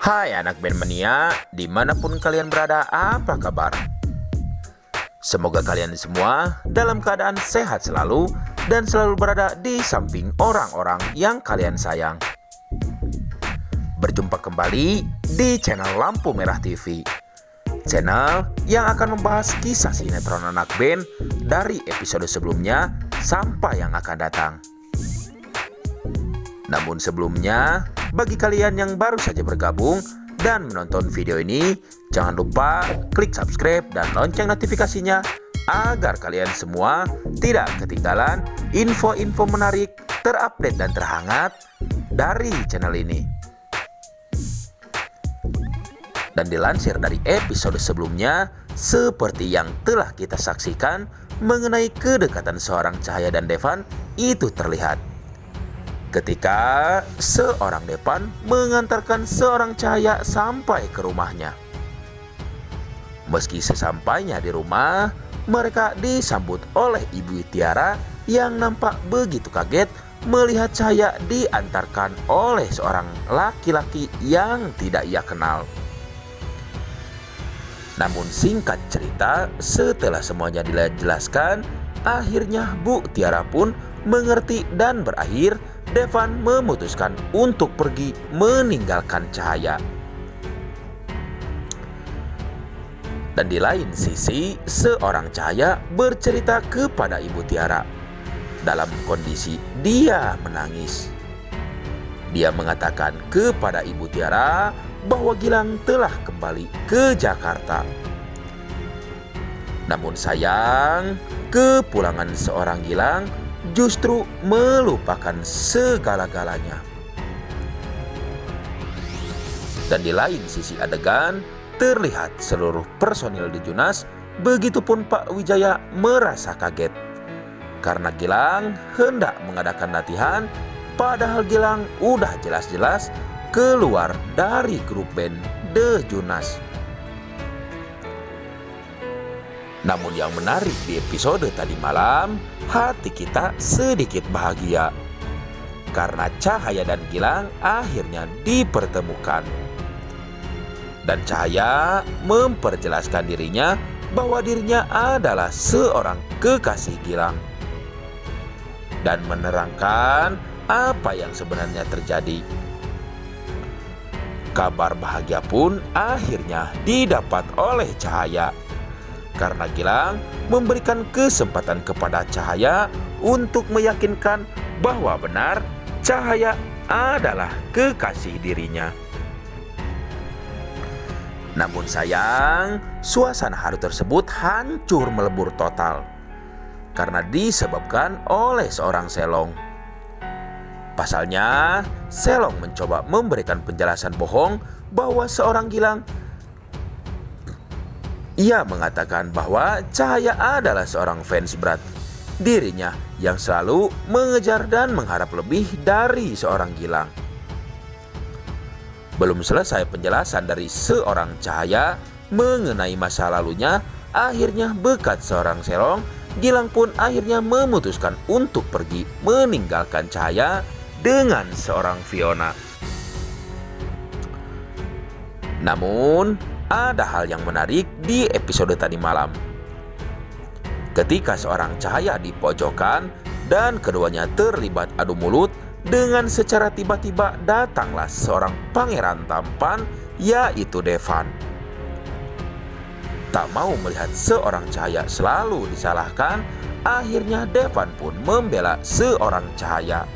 Hai anak band mania, dimanapun kalian berada, apa kabar? Semoga kalian semua dalam keadaan sehat selalu dan selalu berada di samping orang-orang yang kalian sayang. Berjumpa kembali di channel Lampu Merah TV, channel yang akan membahas kisah sinetron anak band dari episode sebelumnya sampai yang akan datang. Namun sebelumnya, bagi kalian yang baru saja bergabung dan menonton video ini, jangan lupa klik subscribe dan lonceng notifikasinya agar kalian semua tidak ketinggalan info-info menarik, terupdate dan terhangat dari channel ini. Dan dilansir dari episode sebelumnya, seperti yang telah kita saksikan mengenai kedekatan seorang Cahaya dan Devan itu terlihat ketika seorang Devan mengantarkan seorang Cahaya sampai ke rumahnya. Meski sesampainya di rumah, mereka disambut oleh Ibu Tiara yang nampak begitu kaget melihat Cahaya diantarkan oleh seorang laki-laki yang tidak ia kenal. Namun singkat cerita, setelah semuanya dijelaskan, akhirnya Bu Tiara pun mengerti dan berakhir Devan memutuskan untuk pergi meninggalkan Cahaya. Dan di lain sisi, seorang Cahaya bercerita kepada Ibu Tiara dalam kondisi dia menangis. Dia mengatakan kepada Ibu Tiara bahwa Gilang telah kembali ke Jakarta. Namun sayang, kepulangan seorang Gilang justru melupakan segala-galanya. Dan di lain sisi adegan, terlihat seluruh personil di Junas, begitupun Pak Wijaya merasa kaget karena Gilang hendak mengadakan latihan, padahal Gilang udah jelas-jelas keluar dari grup band The Junas. Namun yang menarik di episode tadi malam, hati kita sedikit bahagia karena Cahaya dan Gilang akhirnya dipertemukan. Dan Cahaya memperjelaskan dirinya bahwa dirinya adalah seorang kekasih Gilang dan menerangkan apa yang sebenarnya terjadi. Kabar bahagia pun akhirnya didapat oleh Cahaya karena Gilang memberikan kesempatan kepada Cahaya untuk meyakinkan bahwa benar Cahaya adalah kekasih dirinya. Namun sayang, suasana haru tersebut hancur melebur total karena disebabkan oleh seorang Selong. Pasalnya, Selong mencoba memberikan penjelasan bohong bahwa seorang Gilang. Ia mengatakan bahwa Cahaya adalah seorang fans berat dirinya yang selalu mengejar dan mengharap lebih dari seorang Gilang. Belum selesai penjelasan dari seorang Cahaya mengenai masa lalunya, akhirnya berkat seorang Selong, Gilang pun akhirnya memutuskan untuk pergi meninggalkan Cahaya dengan seorang Fiona. Namun ada hal yang menarik di episode tadi malam. Ketika seorang Cahaya di pojokan dan keduanya terlibat adu mulut, dengan secara tiba-tiba datanglah seorang pangeran tampan, yaitu Devan. Tak mau melihat seorang Cahaya selalu disalahkan, akhirnya Devan pun membela seorang Cahaya.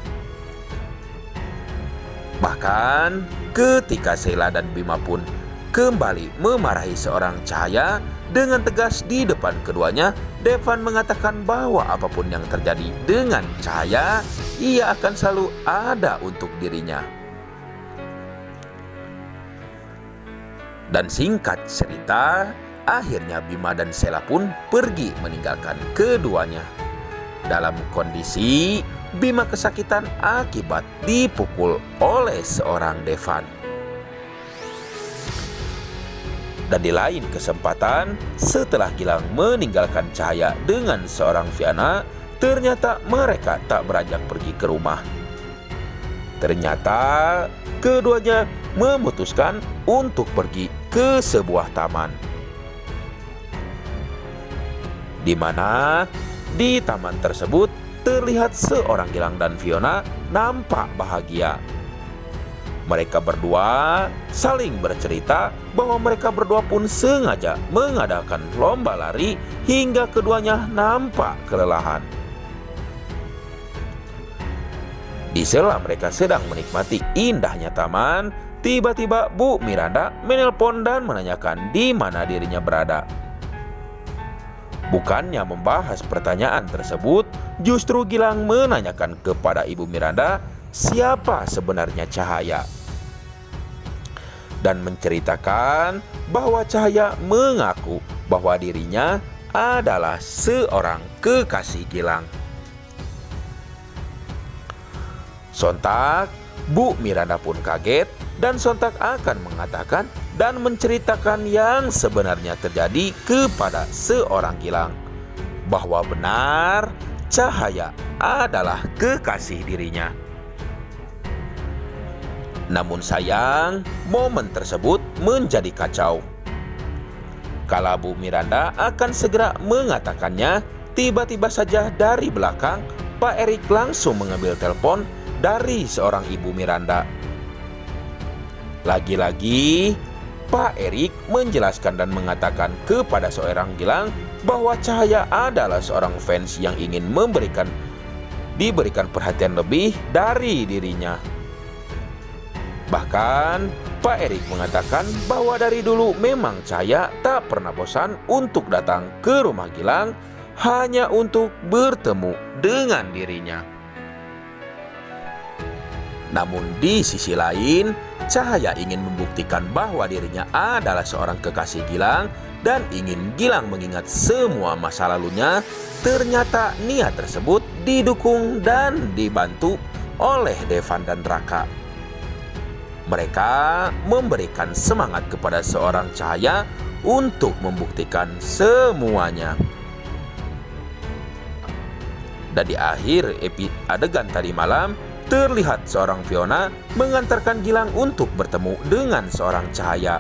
Bahkan ketika Sheila dan Bima pun kembali memarahi seorang Cahaya dengan tegas di depan keduanya, Devan mengatakan bahwa apapun yang terjadi dengan Cahaya, ia akan selalu ada untuk dirinya. Dan singkat cerita, akhirnya Bima dan Sheila pun pergi meninggalkan keduanya. Dalam kondisi Bima kesakitan akibat dipukul oleh seorang Devan. Dan di lain kesempatan, setelah Gilang meninggalkan Cahaya dengan seorang Fiona, ternyata mereka tak beranjak pergi ke rumah. Ternyata keduanya memutuskan untuk pergi ke sebuah taman, di mana di taman tersebut terlihat seorang Gilang dan Fiona nampak bahagia. Mereka berdua saling bercerita bahwa mereka berdua pun sengaja mengadakan lomba lari hingga keduanya nampak kelelahan. Di sela mereka sedang menikmati indahnya taman, tiba-tiba Bu Miranda menelpon dan menanyakan di mana dirinya berada. Bukannya membahas pertanyaan tersebut, justru Gilang menanyakan kepada Ibu Miranda siapa sebenarnya Cahaya, dan menceritakan bahwa Cahaya mengaku bahwa dirinya adalah seorang kekasih Gilang. Sontak Bu Miranda pun kaget dan sontak akan mengatakan dan menceritakan yang sebenarnya terjadi kepada seorang Gilang, bahwa benar Cahaya adalah kekasih dirinya. Namun sayang, momen tersebut menjadi kacau. Kala Bu Miranda akan segera mengatakannya, tiba-tiba saja dari belakang Pak Erik langsung mengambil telepon dari seorang Ibu Miranda. Lagi-lagi Pak Erik menjelaskan dan mengatakan kepada seorang Gilang bahwa Cahaya adalah seorang fans yang ingin diberikan perhatian lebih dari dirinya. Bahkan Pak Erik mengatakan bahwa dari dulu memang Cahaya tak pernah bosan untuk datang ke rumah Gilang hanya untuk bertemu dengan dirinya. Namun di sisi lain, Cahaya ingin membuktikan bahwa dirinya adalah seorang kekasih Gilang dan ingin Gilang mengingat semua masa lalunya. Ternyata niat tersebut didukung dan dibantu oleh Devan dan Raka. Mereka memberikan semangat kepada seorang Cahaya untuk membuktikan semuanya. Dan di akhir adegan tadi malam, terlihat seorang Fiona mengantarkan Gilang untuk bertemu dengan seorang Cahaya.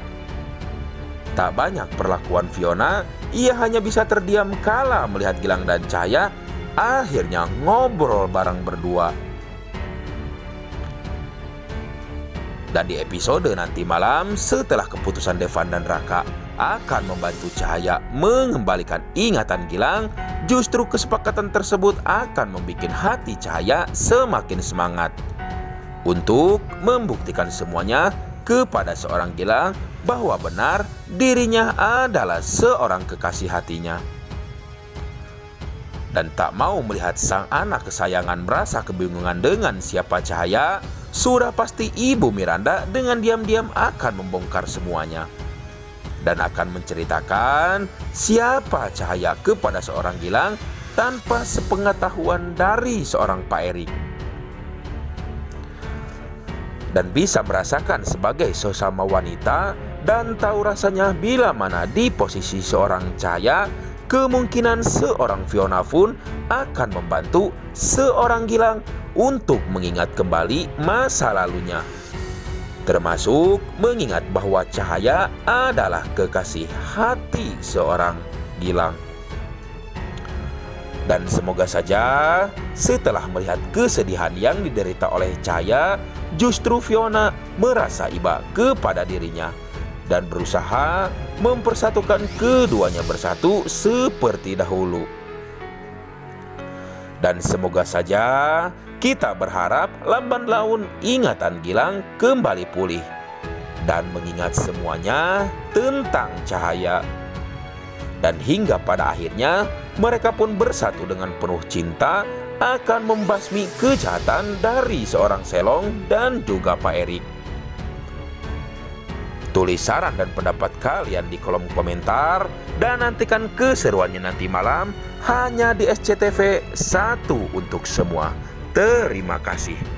Tak banyak perlakuan Fiona, ia hanya bisa terdiam kala melihat Gilang dan Cahaya akhirnya ngobrol bareng berdua. Dan di episode nanti malam, setelah keputusan Devan dan Raka akan membantu Cahaya mengembalikan ingatan Gilang, justru kesepakatan tersebut akan membuat hati Cahaya semakin semangat untuk membuktikan semuanya kepada seorang Gilang bahwa benar dirinya adalah seorang kekasih hatinya. Dan tak mau melihat sang anak kesayangan merasa kebingungan dengan siapa Cahaya, sudah pasti Ibu Miranda dengan diam-diam akan membongkar semuanya dan akan menceritakan siapa Cahaya kepada seorang Gilang tanpa sepengetahuan dari seorang Pak Erik. Dan bisa merasakan sebagai sesama wanita dan tahu rasanya bila mana di posisi seorang Cahaya, kemungkinan seorang Fiona pun akan membantu seorang Gilang untuk mengingat kembali masa lalunya, termasuk mengingat bahwa Cahaya adalah kekasih hati seorang Gilang. Dan semoga saja setelah melihat kesedihan yang diderita oleh Cahaya, justru Fiona merasa iba kepada dirinya dan berusaha mempersatukan keduanya bersatu seperti dahulu. Dan semoga saja kita berharap lamban laun ingatan Gilang kembali pulih dan mengingat semuanya tentang Cahaya. Dan hingga pada akhirnya mereka pun bersatu dengan penuh cinta akan membasmi kejahatan dari seorang Selong dan juga Pak Erik. Tulis saran dan pendapat kalian di kolom komentar dan nantikan keseruannya nanti malam hanya di SCTV 1 untuk semua. Terima kasih.